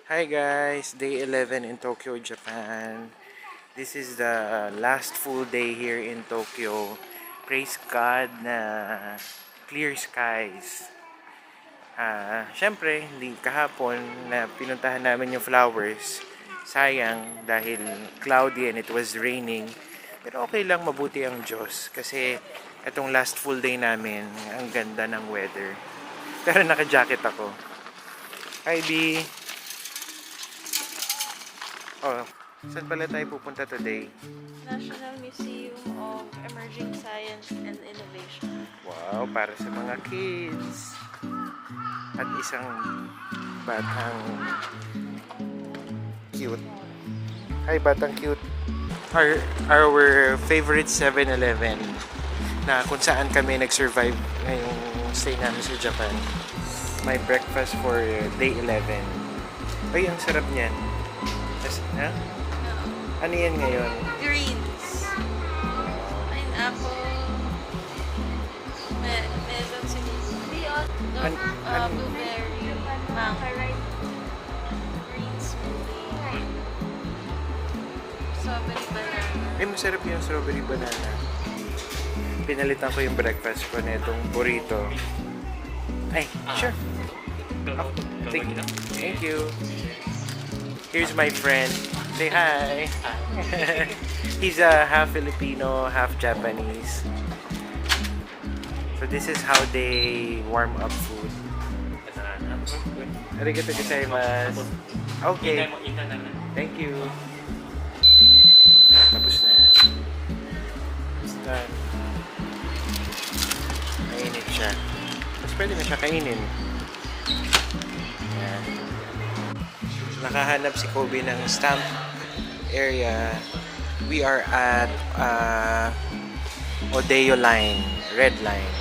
Hi guys, day 11 in Tokyo, Japan. This is the last full day here in Tokyo. Praise God na clear skies. Syempre, hindi kahapon na pinuntahan namin yung flowers. Sayang dahil cloudy and it was raining. Pero okay lang, mabuti ang Diyos kasi itong last full day namin, ang ganda ng weather. Pero naka-jacket ako. Hi B! Oh, saan pala tayo pupunta today? National Museum of Emerging Science and Innovation. Wow, para sa mga kids. At isang batang cute. Hi, batang cute. Our favorite 7-Eleven na kung saan kami nag-survive ngayong stay namin sa Japan. My breakfast for day 11. Ay, ang sarap niyan. Ha? Ano yan ngayon? Greens. Pineapple. Melon siguro. Blueberry. Mango. Green smoothie. Strawberry banana. Ay, masarap yung strawberry banana. Pinalitan ko yung breakfast ko na itong burrito. Ay, sure. Oh, thank you. Here's my friend. Say hi. He's half Filipino, half Japanese. So this is how they warm up food. Arigato gozaimasu. Okay. Thank you. Tapos na. Basta. Mainit siya. Tapos pwede na siya kainin. Yan. Nakahanap si Kobe ng stamp area. We are at Odeo line, red line.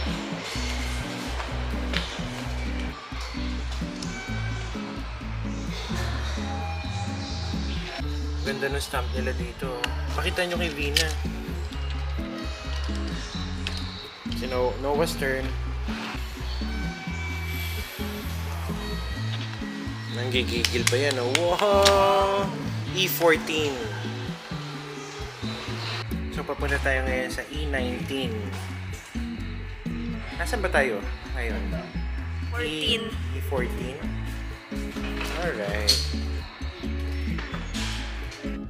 Ganda ng stamp nila dito. Pakita nyo kay Vina. Si Noah's turn. Nanggigigil pa yan, oh. Wow! E14. So, papunta tayo ngayon sa E19. Nasaan ba tayo ngayon? 14. E14? Alright.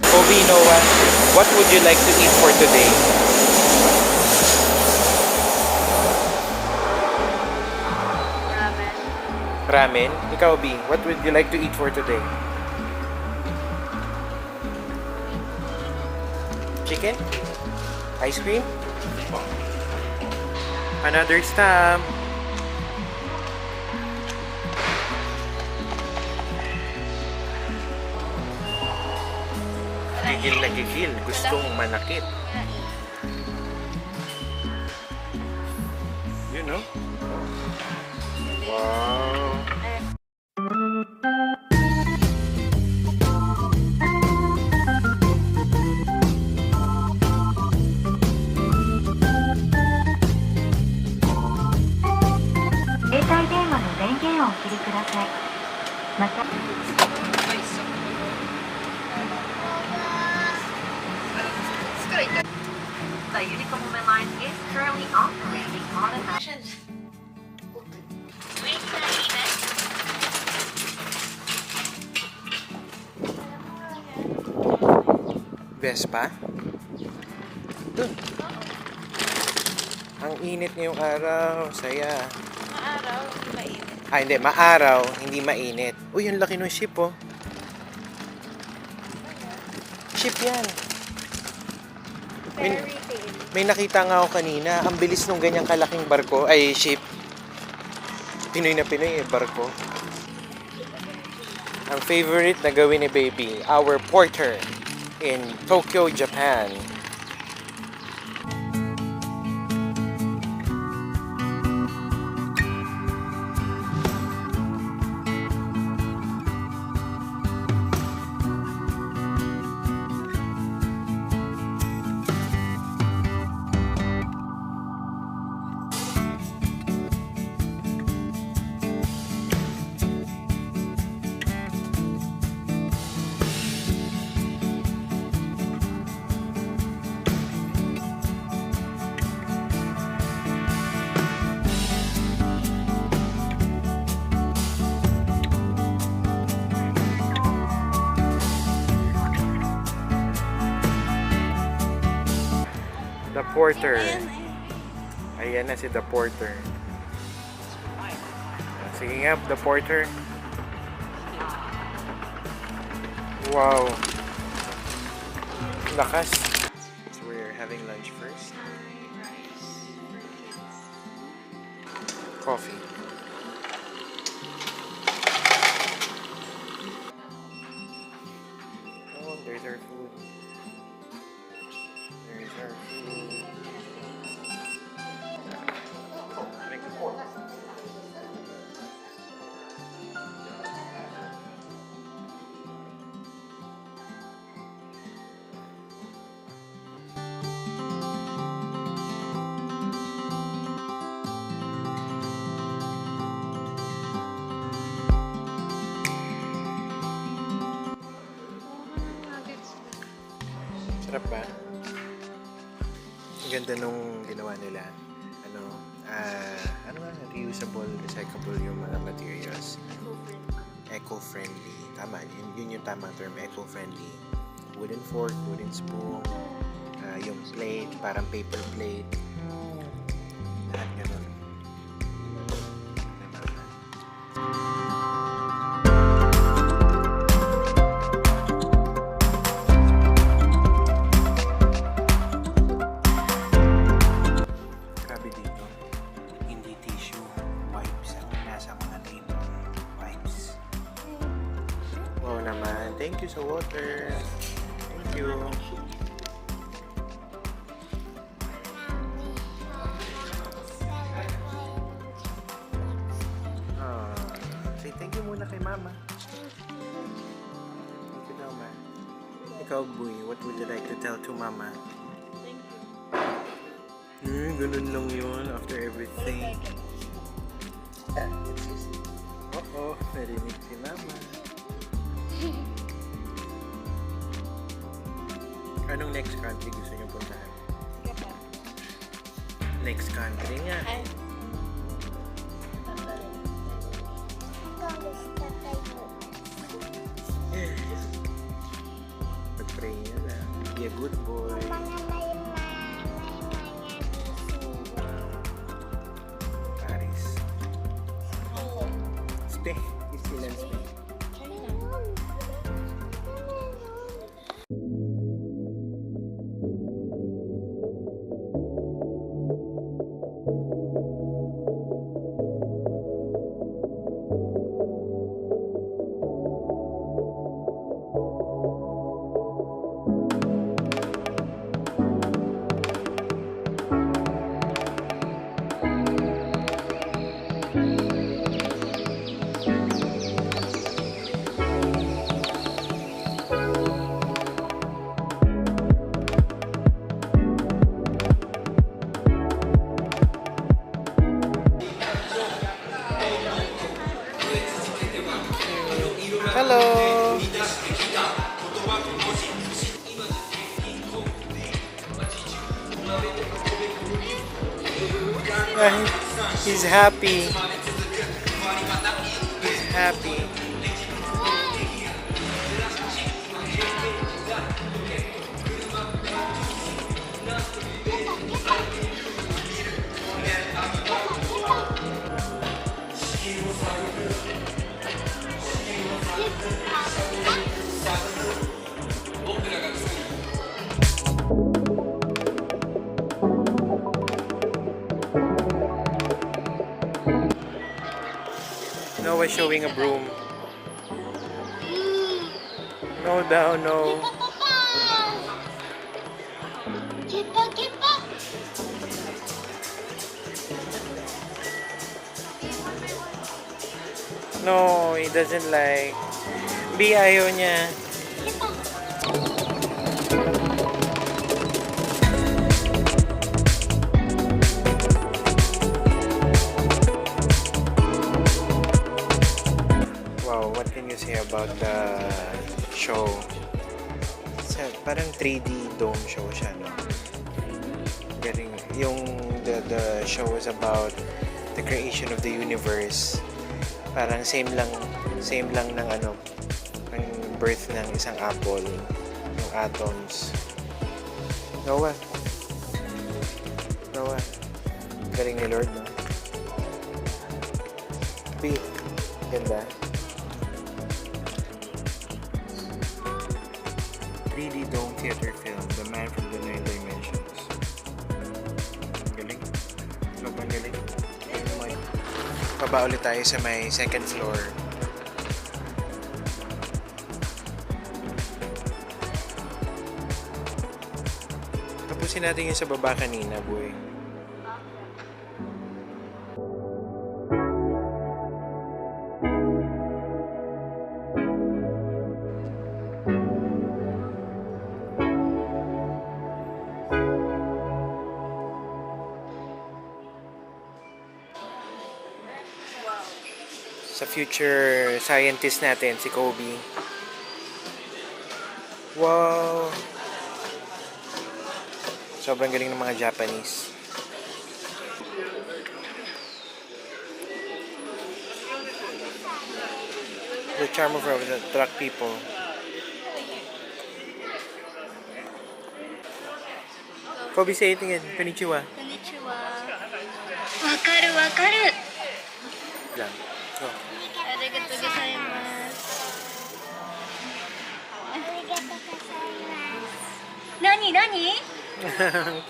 Kobe, Noah, what would you like to eat for today? Ramen. Ramen? Ikaw, B, what would you like to eat for today? Chicken? Ice cream? Another stamp. Gigil na gigil. Gustong manakit. You know? Wow. The Unicombe line is currently operating on a mission. Vespa? Dun. Ang init ngayong araw. Saya. Maaraw, mainit. Hindi. Maaraw. Hindi mainit. Uy, yung laki ng ship, oh. Ship yan. Fairy tale. May nakita nga ako kanina. Ang bilis nung ganyang kalaking barko. Ay, ship. Pinoy na Pinoy, barko. Ang favorite na gawin ni Baby, our porter in Tokyo, Japan. The Porter. Ayan eh. Ayan na si The Porter. Sige nga, The Porter. Wow. Lakas. So we're having lunch first. Coffee. Oh, there's our food. There's our food. Sarap ba? Ang ganda nung ginawa nila. Ano nga, reusable, recyclable yung mga materials. Eco-friendly. Tama, yun yung tamang term, eco-friendly. Wooden fork, wooden spoon, yung plate, parang paper plate. Lahat ganun. Grabe dito. Hindi tissue, wipes ang nasa mga table. Wipes. Wow naman. Thank you sa water. Thank you. Say thank you muna kay Mama. Thank you daw, Ma. Ikaw, Boy, what would you like to tell to Mama? Ganun lang yun after everything. Oo, narinig si Mama. Anong next country gusto niyo puntahan? Next country nga. Pag-pray niya lang. Be a good boy. Paris. Spain. Disneyland Spain. Hello. He's happy. He's happy. Noah showing a broom. No daw, no. No, he doesn't like. B, ayaw niya. Wow, what can you say about the show? Parang 3D dome show siya, no? Galing. The show is about the creation of the universe. Parang same lang ng ng birth ng isang apple, yung atoms. Noah, Noah. Galing ni Lord, no? B. Ganda. 3D Dome Theater Film, The Man from the Nine Dimensions. Galing. Sobrang galing. Baba ulit tayo sa may second floor. Tapusin natin yung sa baba kanina, boy. Sa future scientist natin, si Kobe. Wow! Sobrang galing ng mga Japanese. The charm of Rome that attract people. Kobe, say it again. Konnichiwa. Konnichiwa. Wakaru, wakaru. Lang. Go. Arigato gozaimasu. Nani, nani?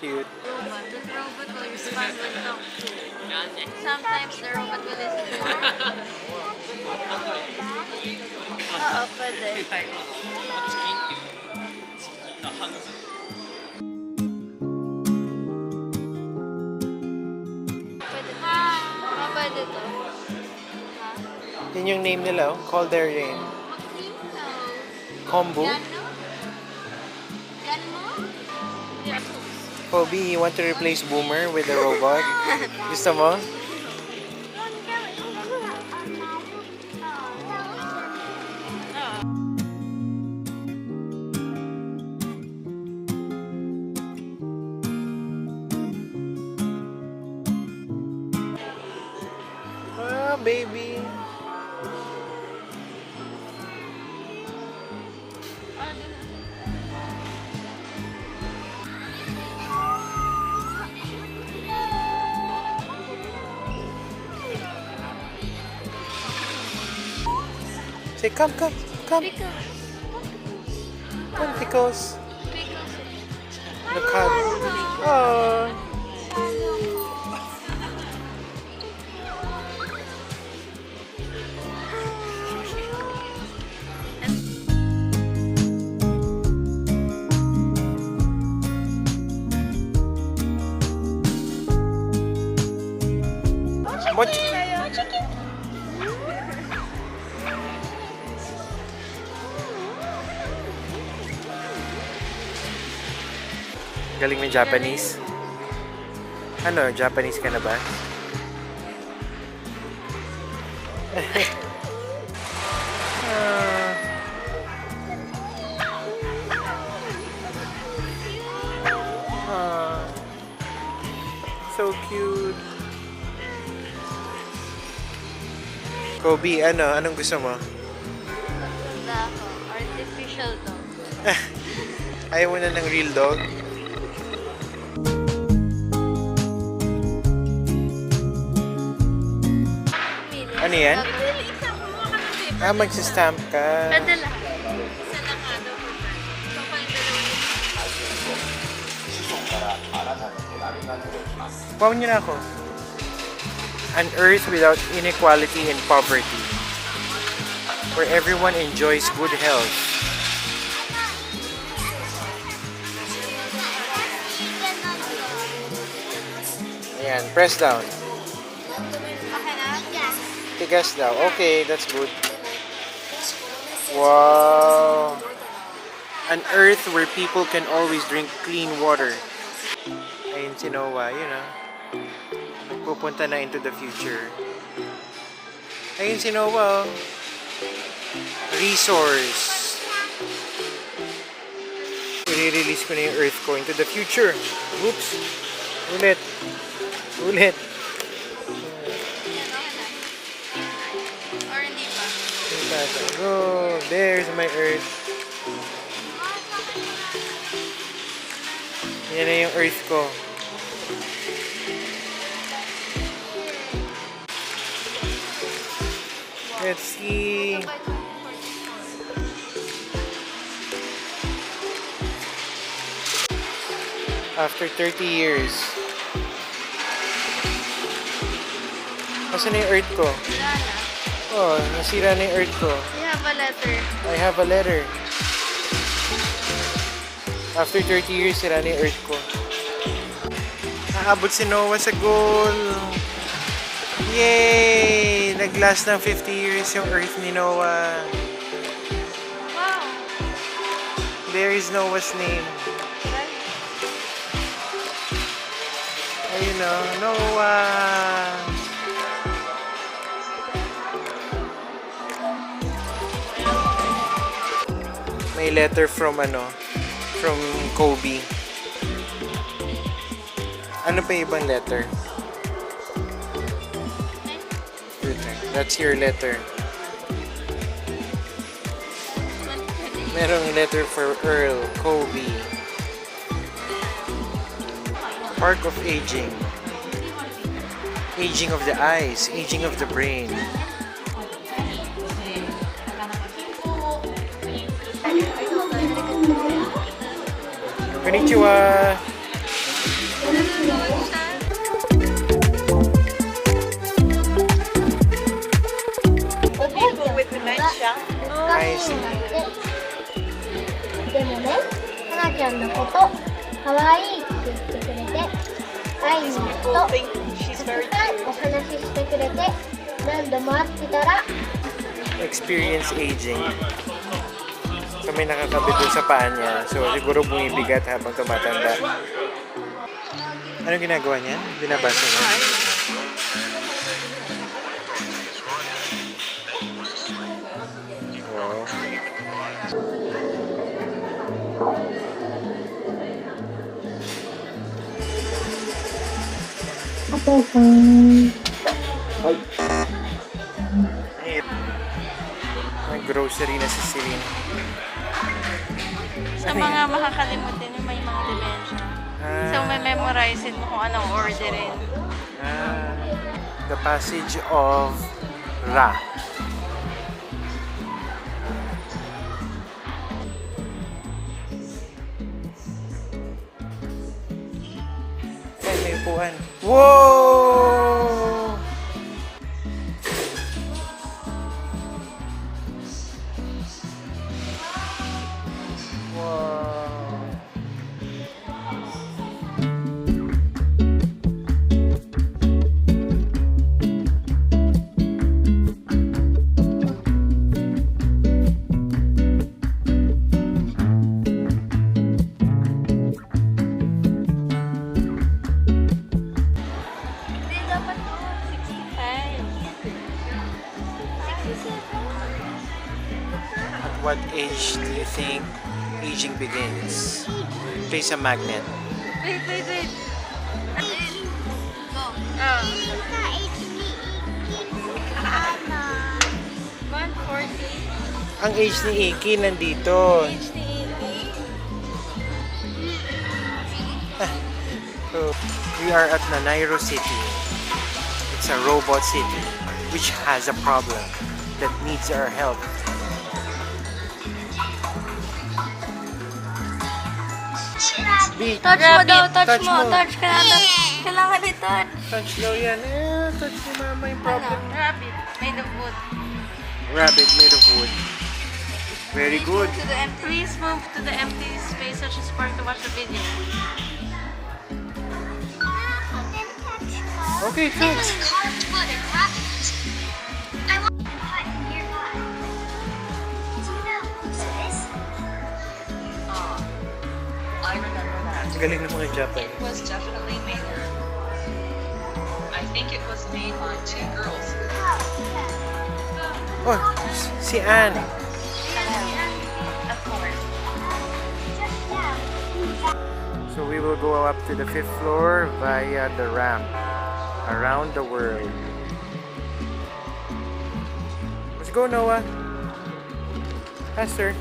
Cute. Robot. The robot will respond when talked to. Sometimes the robot will listen to you. Oo, pwede. Pwede. Pwede to. Yun yung name nila, oh. Call their name. Kombu. Gano? Gano? Yeah. Kobe, you want to replace Boomer with a robot? Gusto mo? Ah, baby. Say, come, come, come. Come, Pickles. Look how. Oh. What? Galing mo Japanese? Ano, Japanese ka na ba? Ah. Ah. So cute. Kobe, anong gusto mo? Maganda ako. Artificial dog. Ayaw mo na ng real dog? Ano yan? Ah, magsistamp ka. Padala. Isa lang ano. So, pang Pawin niyo na ako. An earth without inequality and poverty, where everyone enjoys good health. Ayan, press down. Okay na? Tigas daw. Okay, that's good. Wow. An earth where people can always drink clean water. Ayun si Noah, yun ah. Pupunta na into the future. Ayun si Noah. Oh. Resource. I-release ko na yung earth ko into the future. Oops. Ulit. Ulit. Or hindi pa? Oh, there's my earth. Yan na yung earth ko. Let's see. After 30 years. Nasaan na yung earth ko? Wala na. Oh, nasira na yung earth ko. You have a letter. I have a letter. After 30 years, sira na yung earth ko. Naabot si Noah sa goal. Yay! Nag-last ng 50 years yung earth ni Noah. Wow. There is Noah's name. Ayun o, Noah! May letter from from Kobe. Ano pa yung ibang letter? That's your letter. Merong letter for Earl, Kobe. Park of aging. Aging of the eyes, aging of the brain. Konnichiwa! People with dementia. I see. でもね、はなちゃんのこと可愛いって言ってくれて、会いに行く People と think she's た very くさんお cute. 話ししてくれて、何度も会ってたら Experience aging. So may nakakabit dun sa paa niya. So siguro bumibigat habang tumatanda. Anong ginagawa niya? Binabasa niya? Wow. May grocery na si Celine. Sa mga makakalimutin yung may mga dementia. Ah. So, may memorize mo kung anong orderin. The passage of Ra. Ay, may upuan. Whoa! Wow. Hindi, dapat 65. 67. At what age do you think aging begins? Place a magnet. Wait. Go. Oh. 140. Ang age ni Iki nandito. Age ni Iggy. So, we are at Nanairo City. It's a robot city which has a problem that needs our help. Touch mo daw, touch Touch mo. mo. Touch ka na. Kailangan i-touch. Touch daw yan. Touch ni Mama yung problem. Rabbit. Made of wood. Rabbit made of wood. Very good. Please move to the empty space such as park to watch the video. Okay, thanks. I remember that. Ang galing ng mga Japan. It was definitely made there. I think it was made by two girls. Oh, si Anne. Of course. So we will go up to the 5th floor via the ramp around the world. Let's go, Noah. Faster.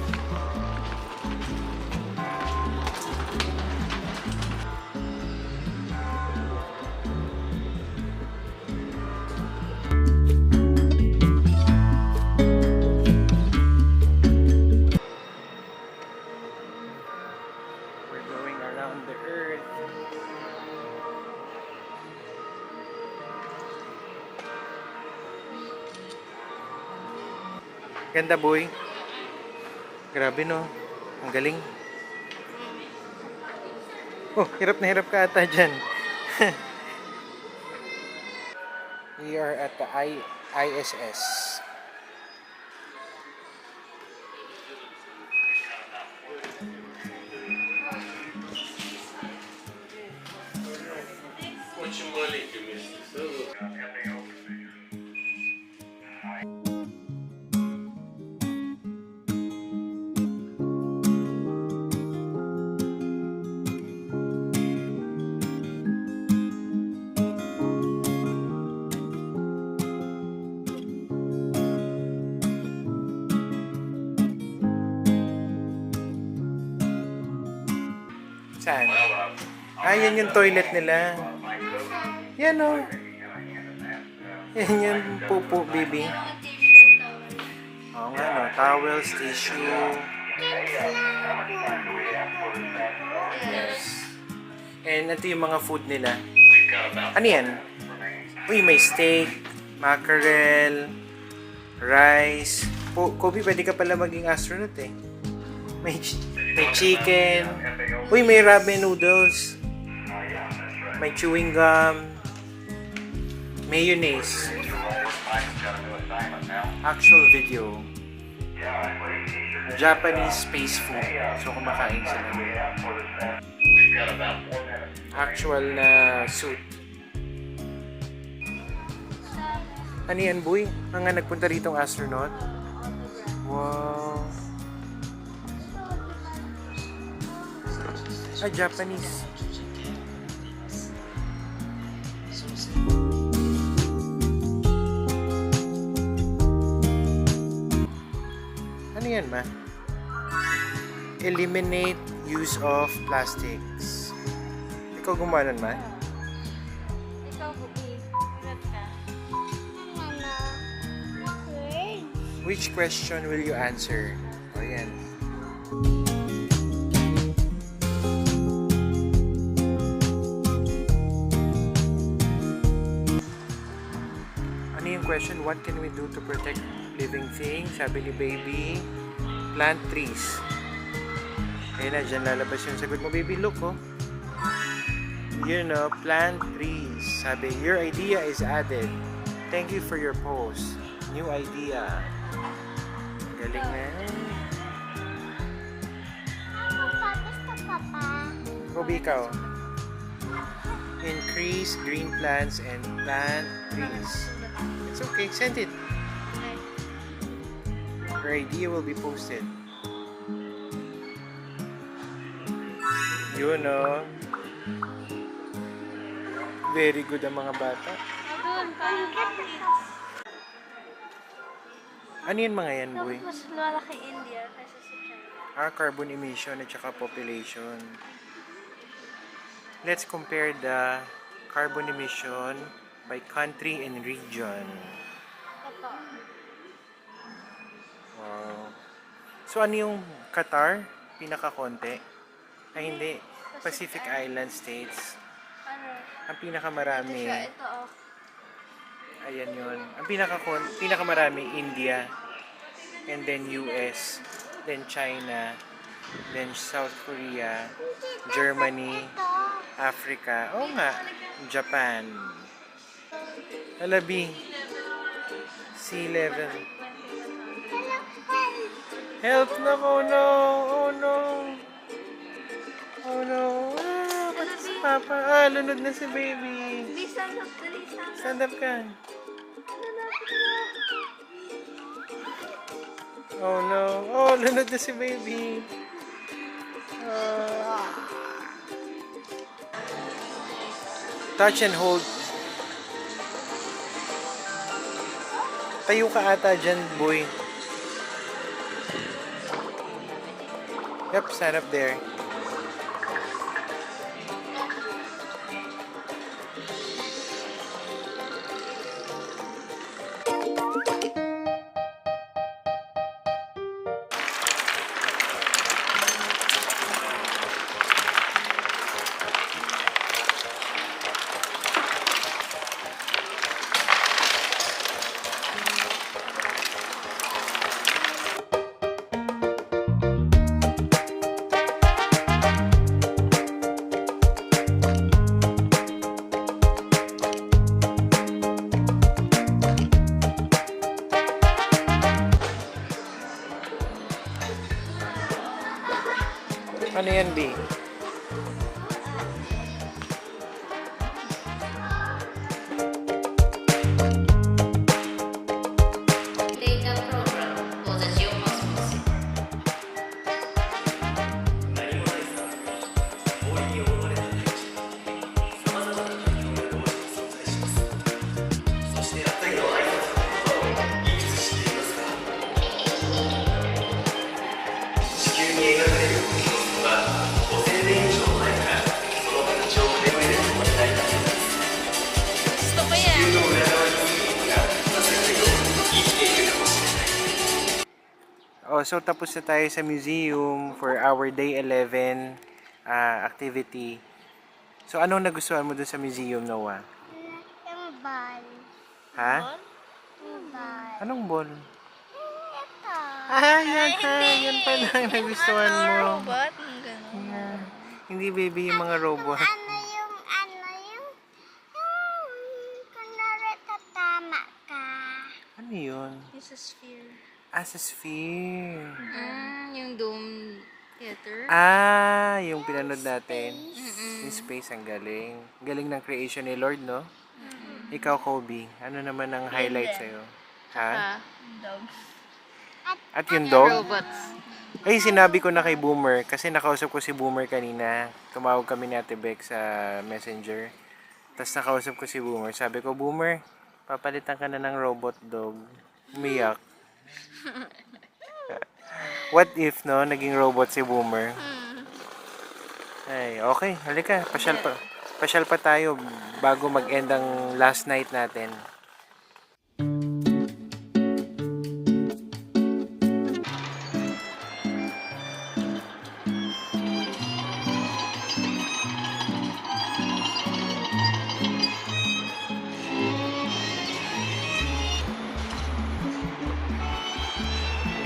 Ganda, boy. Grabe, no? Ang galing. Oh, hirap na hirap ka ata dyan. We are at the ISS. Saan? Ah, yan yung toilet nila. Yan o. Yan yung pupo, baby. Oo nga, no. Towels, tissue. Yes. And ito yung mga food nila. Ano yan? Uy, may steak, mackerel, rice. Kobe, pwede ka pala maging astronaut eh. May chicken. Uy, may ramen noodles. May chewing gum. Mayonnaise. Actual video. Japanese space food. So, kumakain sila. Actual na suit. Ano yan, boy? Ang nga nagpunta rito ang astronaut? Wow. Ah, Japanese. Ano yan, ma? Eliminate use of plastics. Ikaw gumawa nun, ma? Ikaw, Buki. Red ka. Which question will you answer? O, yan. Ano yung question? What can we do to protect living things? Sabi ni baby, plant trees. Ayun na, dyan lalabas yung sagot mo, baby. Look, oh. You know, plant trees. Sabi, your idea is added. Thank you for your post. New idea. Galing na. Kobe, ikaw. Increase green plants and plant trees. It's okay, send it. Your idea will be posted. You know. Very good ang mga bata. Doon, parang Ano yan mga yan, boy? mas malaki India kaysa sa China. Carbon emission at saka population. Let's compare the carbon emission by country and region. Ito. Wow. So ano yung Qatar? Pinakakonti? Ay hindi. Pacific Island States. Ano? Ang pinakamarami. Ito siya, ito oh. Ayan yun. Ang pinakamarami, India. And then US. Then China. Then South Korea. Germany. Africa. Oo nga. Japan. Alabi. Sea level. Help na ko, no. Oh no. Oh no. Ah, pati si Papa. Ah, lunod na si baby. Please stand up, dali, stand up. Stand up ka. Oh no. Oh, lunod na si baby. Touch and hold. Tayo ka ata dyan, boy. Yep, stand up there. Ano yan, B? Data program was a geomosmos. Gusto ko yan. Oh, so tapos na tayo sa museum for our day 11 activity. So anong nagustuhan mo dun sa museum, Noah? Yung ball. Ha? Yung ball. Anong ball? Ito. Yan ha. Yan pala ang nagustuhan mo. Robot? Ang ganun. Yeah. Hindi baby yung mga robot. Yung kunwari tatama ka. Ano yun? It's a sphere. As a sphere. Yung dome theater. Yung pinanood natin. Yung space, ang galing. Galing ng creation ni Lord, no? Ikaw, Kobe, ano naman ang highlight sa'yo? Ha? Dog. At yung dog? Robots. Ay, sinabi ko na kay Boomer, kasi nakausap ko si Boomer kanina. Tumawag kami ni Ate Beck sa Messenger. Tapos nakausap ko si Boomer. Sabi ko, Boomer, papalitan ka na ng robot dog. Umiyak. What if, no? Naging robot si Boomer. Ay, okay. Halika. Pasyal pa tayo bago mag-end ang last night natin.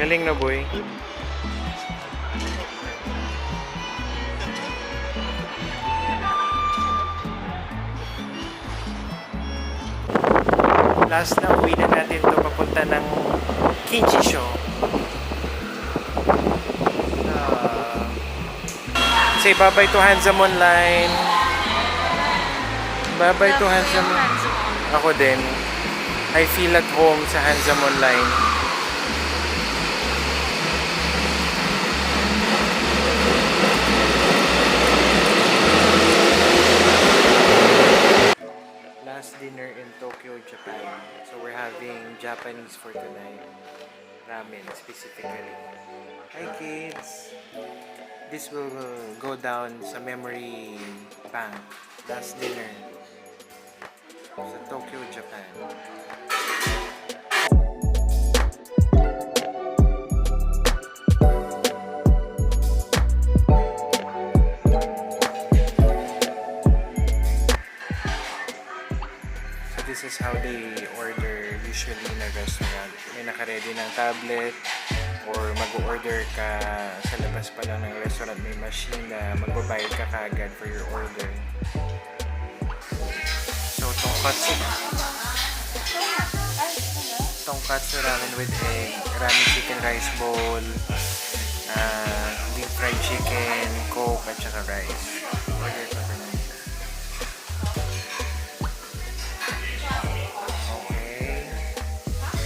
Galing na, boy. Last na, uwi na natin ito papunta ng Kinchi Show. Say bye-bye to Handsome Online. Bye-bye to Handsome. Ako din. I feel at home sa Handsome Online. Last dinner in Tokyo, Japan. So we're having Japanese for tonight. Ramen specifically. Hi kids! This will go down sa memory bank. Last dinner sa Tokyo, Japan. This is how they order usually in a restaurant. May naka-ready ng tablet or mag-order ka sa labas pa lang ng restaurant. May machine na magbabayad ka kagad for your order. So, tonkatsu ramen with egg, ramen chicken rice bowl, deep fried chicken, coke, at saka rice. Order ka pa lang.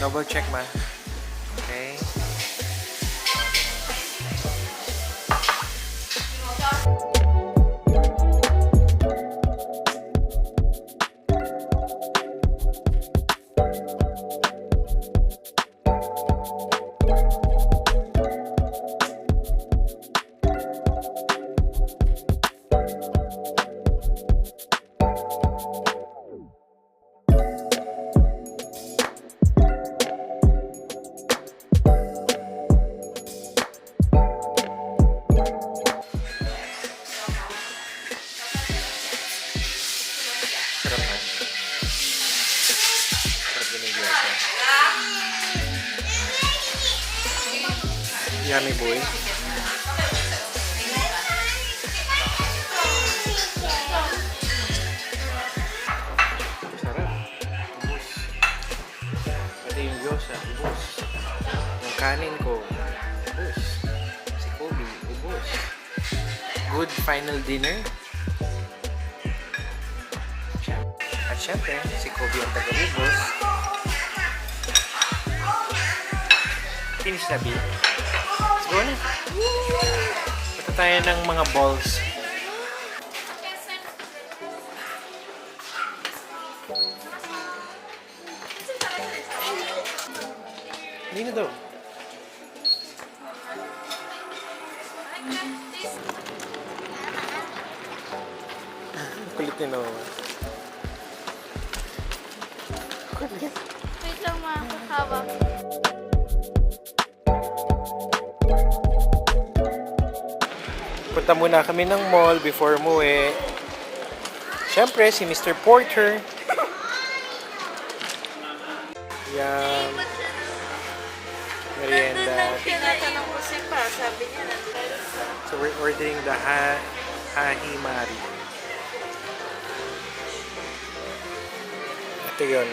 Double check ma. Okay. Sarap na. Sarap din yung gyasa. Yummy boy. Sarap. Ubus. Pati yung gyasa, ubus. Yung kanin ko, ubus. Si Kobe, ubus. good final dinner. At syempre, si Kobe ang taga-ubos. Finish na, B. Let's go na. Punta tayo ng mga balls. Hindi na daw. Kulit ni Noah. Wait lang mga kakawak. Punta muna kami ng mall before umuwi. Siyempre, si Mr. Porter. Yan. Merienda. Tinatanong ko si Pa, sabi niya nandun. So we're ordering the Hahimari. Ito yun.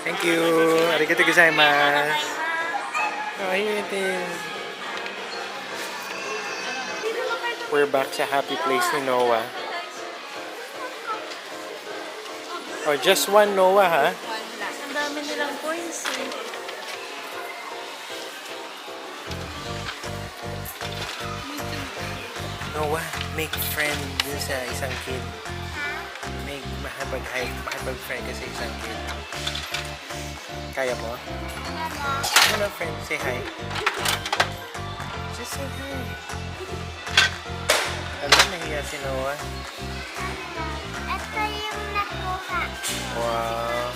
Thank you. Arigatou gozaimasu. Oh, here it is. We're back sa happy place ni Noah. Oh, just one Noah, ha? Ang dami nilang points eh. Noah, make friend dun sa isang kid. Make makipag-friend ka sa isang kid. Kaya mo? Hello, friend. Say hi. Just say hi. Alam, nahiya si Noah. Ito yung nakuha. Wow.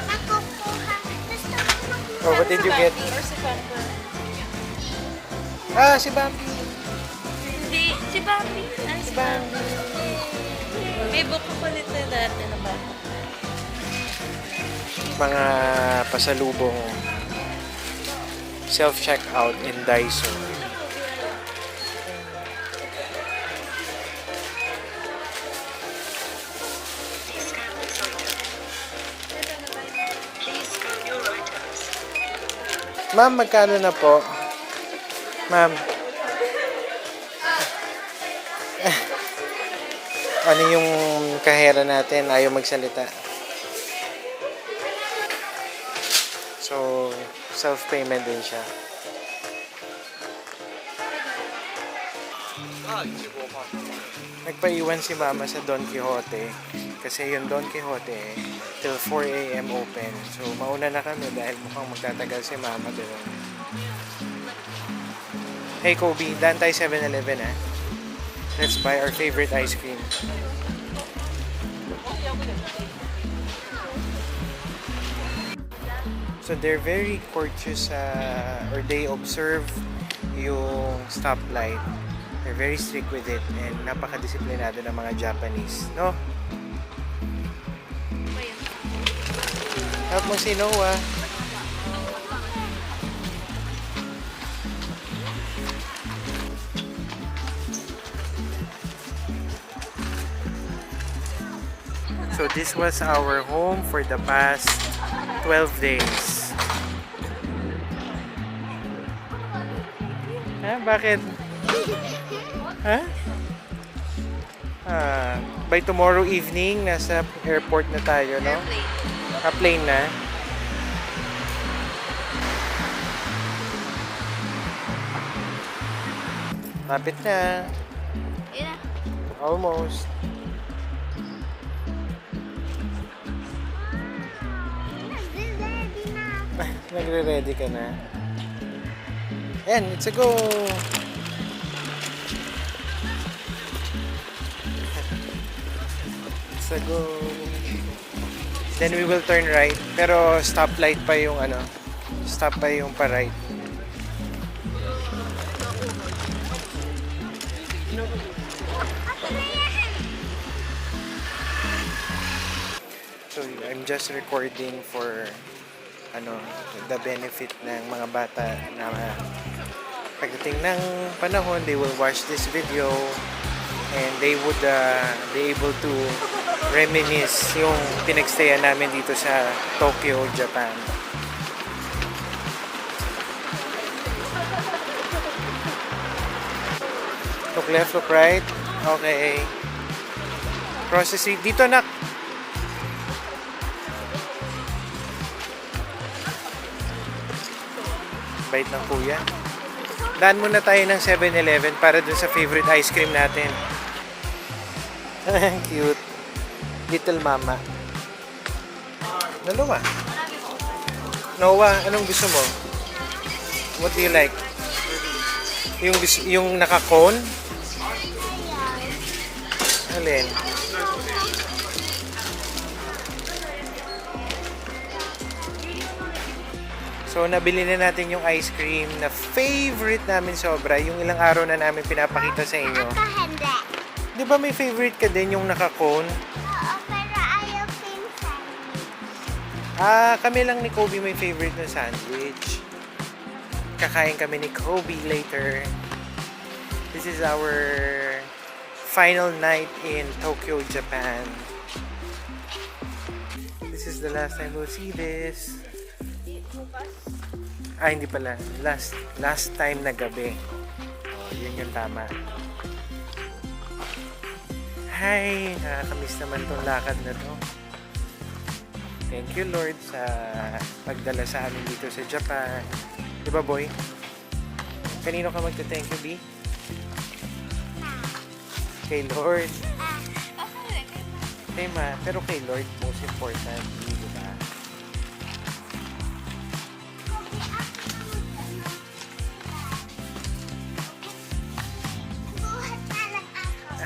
Nakukuha. Gusto ko makuha. Oh, what did you get? Or si Pamper? Ah, si Bambi. Hindi, si Bambi. Ay, si Bambi. May book ko ulit na dati na ba? Mga pasalubong self-checkout in Daiso. Ma'am, magkano na po? Ma'am. Ano yung kahera natin? Ayaw magsalita. So, self-payment din siya. Nagpaiwan si Mama sa Don Quixote kasi yung Don Quixote till 4 a.m. open. So, mauna na kami dahil mukhang magtatagal si Mama doon. Hey Kobe, daan tayo 7-Eleven ha. Let's buy our favorite ice cream. So they're very courteous or they observe yung stoplight. They're very strict with it and napaka-disiplinado ng mga Japanese, no? Help mo si Noah. So this was our home for the past 12 days. Ha? Bakit? Ha? By tomorrow evening, nasa airport na tayo, no? Plane na. Lapit na. Ina. Almost. Nagre-ready ka na. Ayan, it's a go! It's a go! Then we will turn right. Pero stoplight pa yung ano. Stop pa yung pa-right. So I'm just recording for the benefit ng mga bata na pagdating ng panahon, they will watch this video and they would be able to reminisce yung pinagstayan namin dito sa Tokyo, Japan. Look left, look right. Okay. Process it. Dito, nak. Bait ng kuya. Daan muna tayo ng 7-Eleven para dun sa favorite ice cream natin. Cute. Little mama. Dalawa. Noah, anong gusto mo? What do you like? Yung naka-cone? Alin? So, nabili na natin yung ice cream na favorite namin sobra. Yung ilang araw na namin pinapakita sa inyo. Ako hindi. Di ba may favorite ka din yung naka-cone? Oo, pero ayaw pinsan. Kami lang ni Kobe may favorite na sandwich. Kakain kami ni Kobe later. This is our final night in Tokyo, Japan. This is the last time we'll see this. Hindi pala. Last time na gabi. Oh, yun yung tama. Hi! Nakakamiss naman tong lakad na to. Thank you, Lord, sa pagdala sa amin dito sa Japan. Diba, boy? Kanino ka magta-thank you, B? Kay Lord. Kay Ma. Pero kay Lord, most important. Diba? Buhat na lang ako.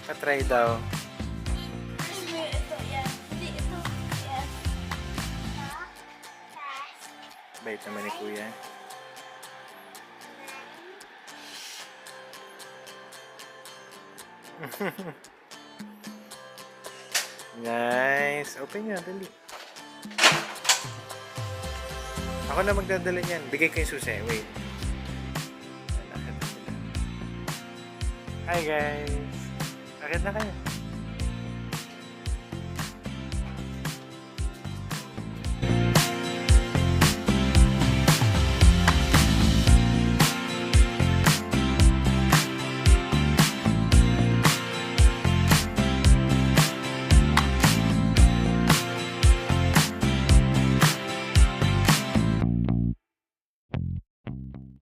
Patry daw. Ito, yan. Hindi, ito. Yan. Bait naman ni Kuya. Nice. Open nyo, dali. Ako na magdadala niyan. Bigay ko yung susi. Wait. Hi guys. Akit na kayo.